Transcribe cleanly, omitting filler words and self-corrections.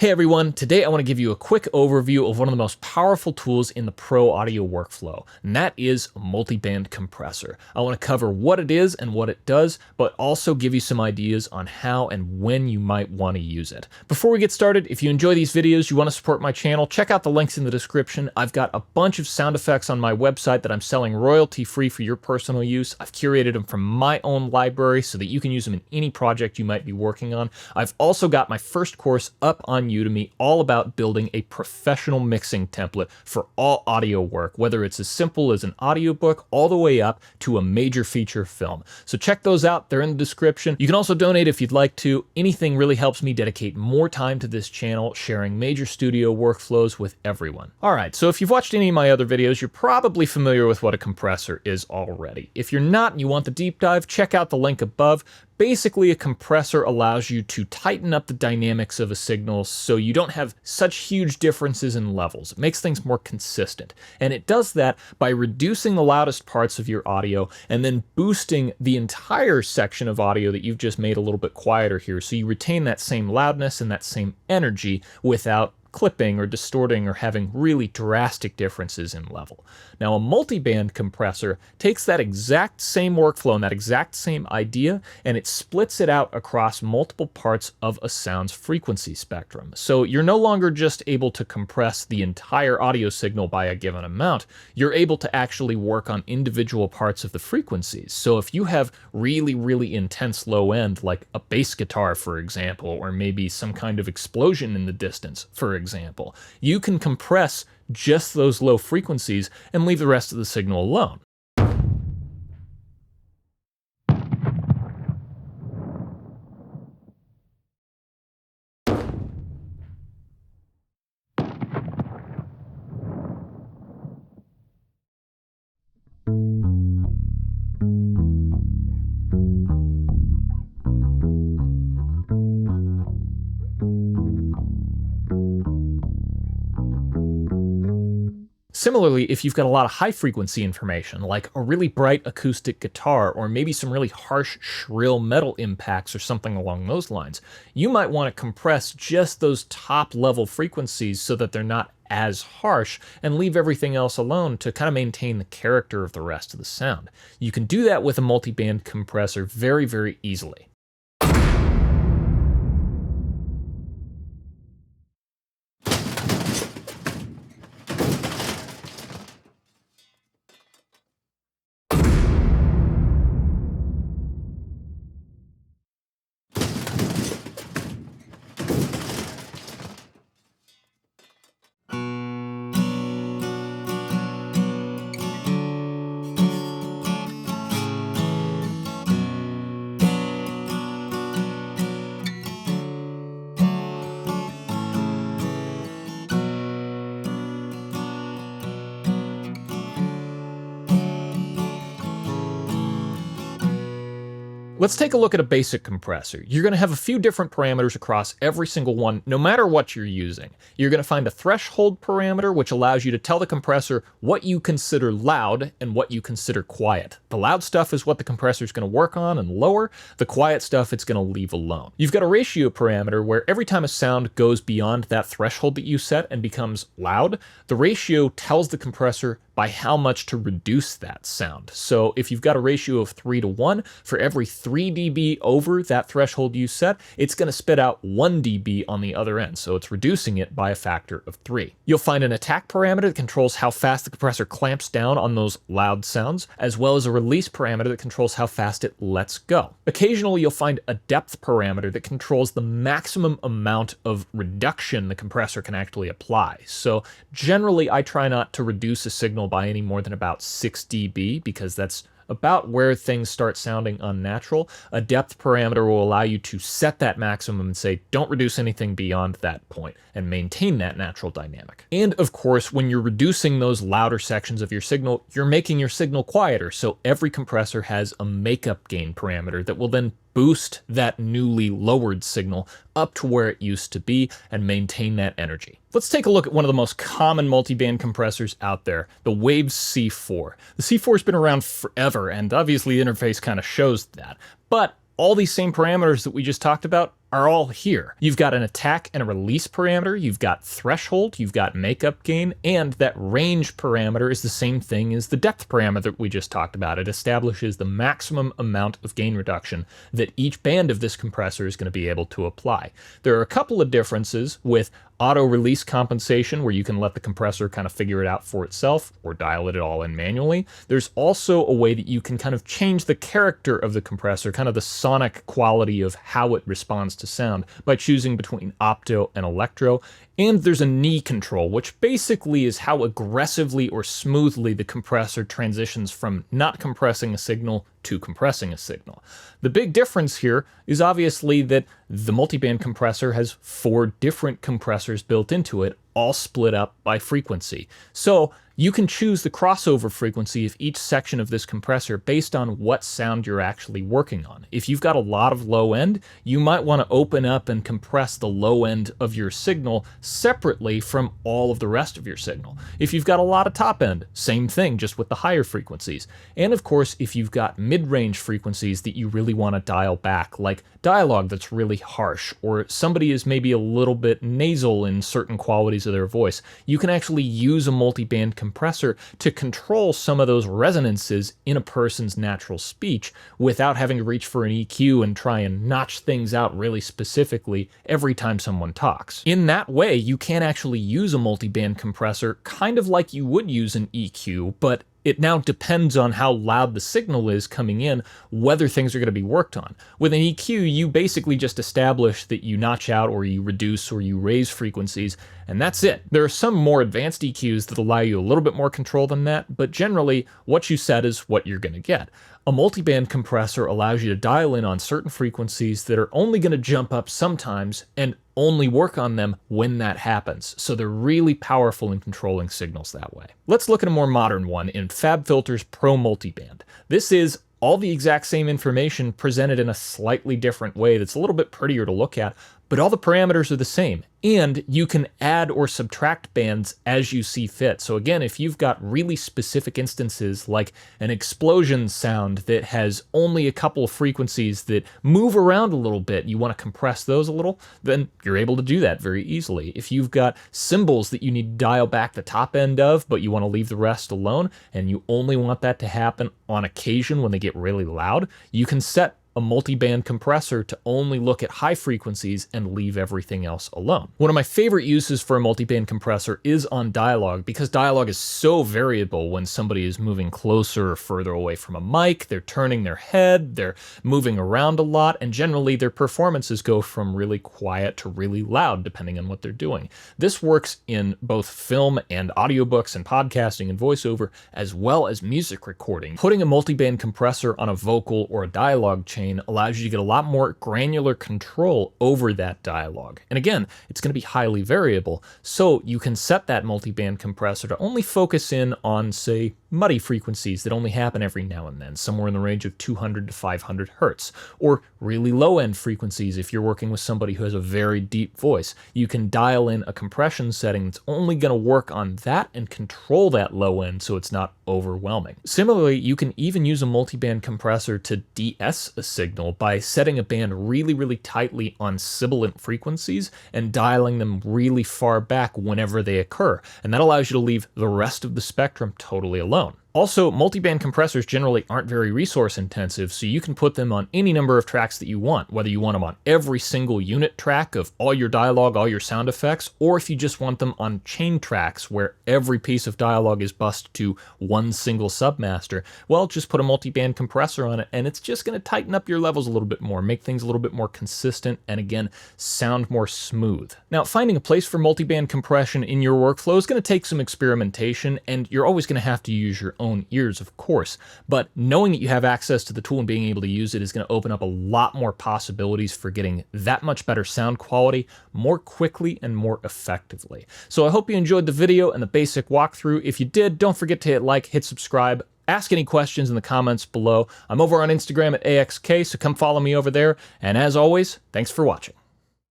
Hey everyone, today I want to give you a quick overview of one of the most powerful tools in the pro audio workflow, and that is a multiband compressor. I want to cover what it is and what it does, but also give you some ideas on how and when you might want to use it. Before we get started, if you enjoy these videos, you want to support my channel, check out the links in the description. I've got a bunch of sound effects on my website that I'm selling royalty-free for your personal use. I've curated them from my own library so that you can use them in any project you might be working on. I've also got my first course up on Udemy all about building a professional mixing template for all audio work, whether it's as simple as an audiobook all the way up to a major feature film. So check those out, they're in the description. You can also donate if you'd like to. Anything really helps me dedicate more time to this channel, sharing major studio workflows with everyone. Alright, so if you've watched any of my other videos, you're probably familiar with what a compressor is already. If you're not and you want the deep dive, check out the link above. Basically, a compressor allows you to tighten up the dynamics of a signal so you don't have such huge differences in levels. It makes things more consistent. And it does that by reducing the loudest parts of your audio and then boosting the entire section of audio that you've just made a little bit quieter here, so you retain that same loudness and that same energy without clipping or distorting or having really drastic differences in level. Now, a multiband compressor takes that exact same workflow and that exact same idea, and it splits it out across multiple parts of a sound's frequency spectrum. So you're no longer just able to compress the entire audio signal by a given amount, you're able to actually work on individual parts of the frequencies. So if you have really intense low end, like a bass guitar, for example, or maybe some kind of explosion in the distance, for example, you can compress just those low frequencies and leave the rest of the signal alone. Similarly, if you've got a lot of high frequency information, like a really bright acoustic guitar, or maybe some really harsh, shrill metal impacts or something along those lines, you might want to compress just those top level frequencies so that they're not as harsh and leave everything else alone to kind of maintain the character of the rest of the sound. You can do that with a multiband compressor very easily. Let's take a look at a basic compressor. You're going to have a few different parameters across every single one, no matter what you're using. You're going to find a threshold parameter, which allows you to tell the compressor what you consider loud and what you consider quiet. The loud stuff is what the compressor is going to work on and lower. The quiet stuff it's going to leave alone. You've got a ratio parameter where every time a sound goes beyond that threshold that you set and becomes loud, the ratio tells the compressor by how much to reduce that sound. So if you've got a ratio of 3:1, for every 3 dB over that threshold you set, it's going to spit out 1 dB on the other end, so it's reducing it by a factor of 3. You'll find an attack parameter that controls how fast the compressor clamps down on those loud sounds, as well as a release parameter that controls how fast it lets go. Occasionally you'll find a depth parameter that controls the maximum amount of reduction the compressor can actually apply. So generally I try not to reduce a signal by any more than about 6 dB, because that's about where things start sounding unnatural. A depth parameter will allow you to set that maximum and say, don't reduce anything beyond that point, and maintain that natural dynamic. And of course, when you're reducing those louder sections of your signal, you're making your signal quieter, so every compressor has a makeup gain parameter that will then boost that newly lowered signal up to where it used to be and maintain that energy. Let's take a look at one of the most common multiband compressors out there, the Waves C4. The C4 has been around forever, and obviously the interface kind of shows that. But all these same parameters that we just talked about are all here. You've got an attack and a release parameter, you've got threshold, you've got makeup gain, and that range parameter is the same thing as the depth parameter that we just talked about. It establishes the maximum amount of gain reduction that each band of this compressor is going to be able to apply. There are a couple of differences with auto release compensation, where you can let the compressor kind of figure it out for itself or dial it all in manually. There's also a way that you can kind of change the character of the compressor, kind of the sonic quality of how it responds to sound, by choosing between opto and electro. And there's a knee control, which basically is how aggressively or smoothly the compressor transitions from not compressing a signal to compressing a signal. The big difference here is obviously that the multiband compressor has 4 different compressors built into it, all split up by frequency. So you can choose the crossover frequency of each section of this compressor based on what sound you're actually working on. If you've got a lot of low end, you might want to open up and compress the low end of your signal separately from all of the rest of your signal. If you've got a lot of top end, same thing, just with the higher frequencies. And of course, if you've got mid-range frequencies that you really want to dial back, like dialogue that's really harsh, or somebody is maybe a little bit nasal in certain qualities of their voice, you can actually use a multiband compressor to control some of those resonances in a person's natural speech without having to reach for an EQ and try and notch things out really specifically every time someone talks. In that way, you can actually use a multiband compressor kind of like you would use an EQ, but it now depends on how loud the signal is coming in, whether things are going to be worked on. With an EQ, you basically just establish that you notch out or you reduce or you raise frequencies, and that's it. There are some more advanced EQs that allow you a little bit more control than that, but generally, what you set is what you're going to get. A multiband compressor allows you to dial in on certain frequencies that are only going to jump up sometimes and only work on them when that happens. So they're really powerful in controlling signals that way. Let's look at a more modern one in FabFilter's Pro Multiband. This is all the exact same information presented in a slightly different way that's a little bit prettier to look at, but all the parameters are the same, and you can add or subtract bands as you see fit. So again, if you've got really specific instances like an explosion sound that has only a couple of frequencies that move around a little bit, you want to compress those a little, then you're able to do that very easily. If you've got cymbals that you need to dial back the top end of, but you want to leave the rest alone, and you only want that to happen on occasion when they get really loud, you can set a multiband compressor to only look at high frequencies and leave everything else alone. One of my favorite uses for a multiband compressor is on dialogue, because dialogue is so variable when somebody is moving closer or further away from a mic, they're turning their head, they're moving around a lot, and generally their performances go from really quiet to really loud depending on what they're doing. This works in both film and audiobooks and podcasting and voiceover, as well as music recording. Putting a multiband compressor on a vocal or a dialogue chain allows you to get a lot more granular control over that dialogue. And again, it's going to be highly variable, so you can set that multiband compressor to only focus in on, say, muddy frequencies that only happen every now and then, somewhere in the range of 200 to 500 hertz, or really low-end frequencies if you're working with somebody who has a very deep voice. You can dial in a compression setting that's only going to work on that and control that low end so it's not overwhelming. Similarly, you can even use a multiband compressor to de-ess a signal by setting a band really, really tightly on sibilant frequencies and dialing them really far back whenever they occur, and that allows you to leave the rest of the spectrum totally alone. Also, multiband compressors generally aren't very resource intensive, so you can put them on any number of tracks that you want, whether you want them on every single unit track of all your dialogue, all your sound effects, or if you just want them on chain tracks where every piece of dialogue is bussed to one single submaster. Well, just put a multiband compressor on it, and it's just going to tighten up your levels a little bit more, make things a little bit more consistent, and again, sound more smooth. Now, finding a place for multiband compression in your workflow is going to take some experimentation, and you're always going to have to use your own ears, of course, but knowing that you have access to the tool and being able to use it is going to open up a lot more possibilities for getting that much better sound quality more quickly and more effectively. So I hope you enjoyed the video and the basic walkthrough. If you did, don't forget to hit like, hit subscribe, ask any questions in the comments below. I'm over on Instagram at AXK, so come follow me over there, and as always, thanks for watching.